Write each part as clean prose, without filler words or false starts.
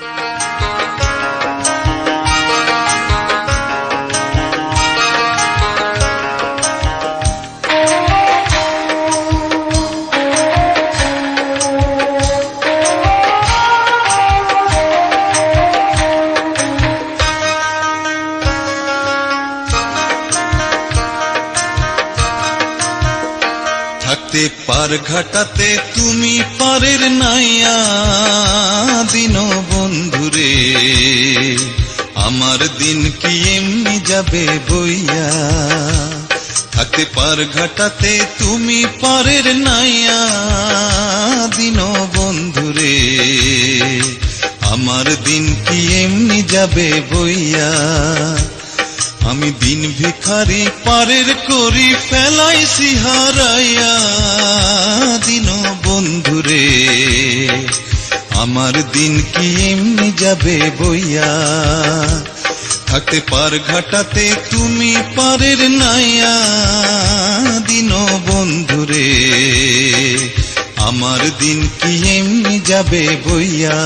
থাকতে পার ঘাটাতে তুমি পারের নাইয়া দিন বন্ধুরে, আমার দিন কি এমনি যাবে বইয়া। থাকতে পার ঘাটাতে তুমি পারের নাইয়া দিন বন্ধুরে, আমার দিন কি এমনি যাবে বইয়া। আমি দিন ভিখারি পারের করি ফেলাইছি হারাইয়া দিন বন্ধুরে, আমার দিন কি এমনি যাবে বইয়া। থাকতে পার ঘাটাতে তুমি পারের নাইয়া দিন বন্ধুরে, আমার দিন কি এমনি যাবে বইয়া।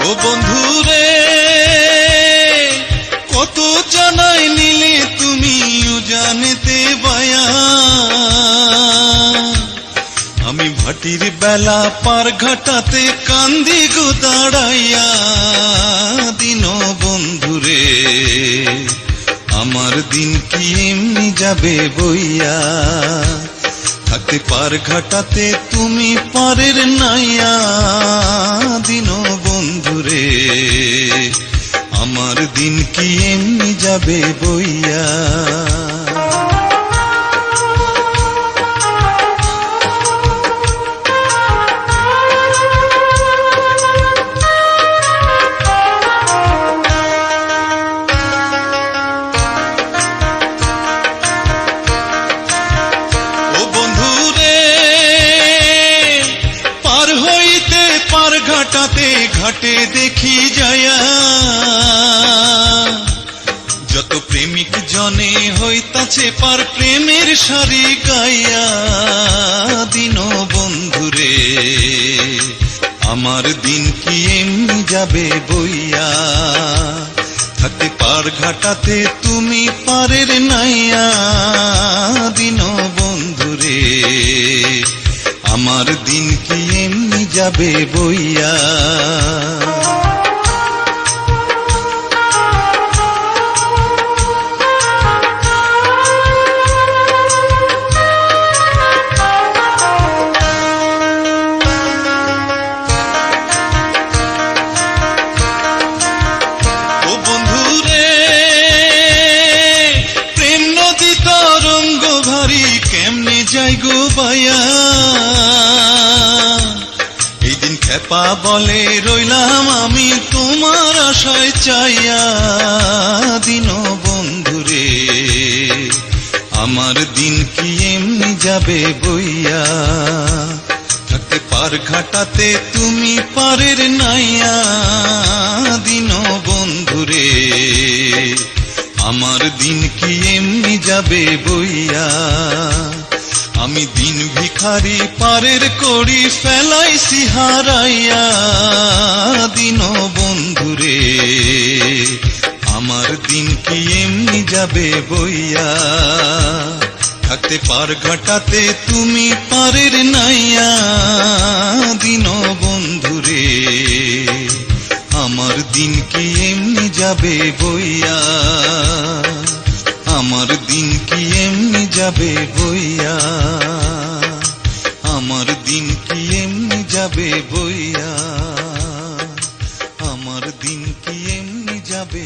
ও বন্ধুরে কত জানাই নিলে তুমিও জানতে বায়া, আমি ভাটির বেলা পার ঘাটাতে কান্দি গো দাঁড়াইয়া দিন বন্ধুরে, আমার দিন কি এমনি যাবে বইয়া। থাকতে পার ঘাটাতে তুমি পারের নাইয়া দিন বন্ধুরে, আমার দিন কি এমনি যাবে বইয়া। ঘাটাতে ঘাটে দেখি যায়া যত প্রেমিক জনে হইতাছে পার প্রেমের সারি গাইয়া দিন বন্ধুরে, আমার দিন কি এমনি যাবে বইয়া। থাকতে পার ঘাটাতে তুমি পারের নাইয়া দিন বন্ধুরে, আমার দিন কি এমনি যাবে বইয়া। ও বন্ধুরে প্রেম নদী তরঙ্গ ভারী কেমনে যাই গো বায়া। এই দিন খেপা বলে রইলাম আমি তোমার আশায় চাইয়া দিন বন্ধুরে, আমার দিন কি এমনি যাবে বইয়া। থাকতে পার ঘাটাতে তুমি পারের নাইয়া দিন বন্ধুরে, আমার দিন কি এমনি যাবে বইয়া। আমি দিন ভিখারি পারের করি ফেলাইছি হারাইয়া দিন বন্ধুরে, আমার দিন কি এমনি যাবে বইয়া। থাকতে পার ঘাটাতে তুমি পারের নাইয়া দিন বন্ধুরে, আমার দিন কি এমনি যাবে বইয়া। আমার দিন কি এমনি যাবে বইয়া, আমার দিন কি এমনি যাবে বইয়া, আমার দিন কি এমনি যাবে।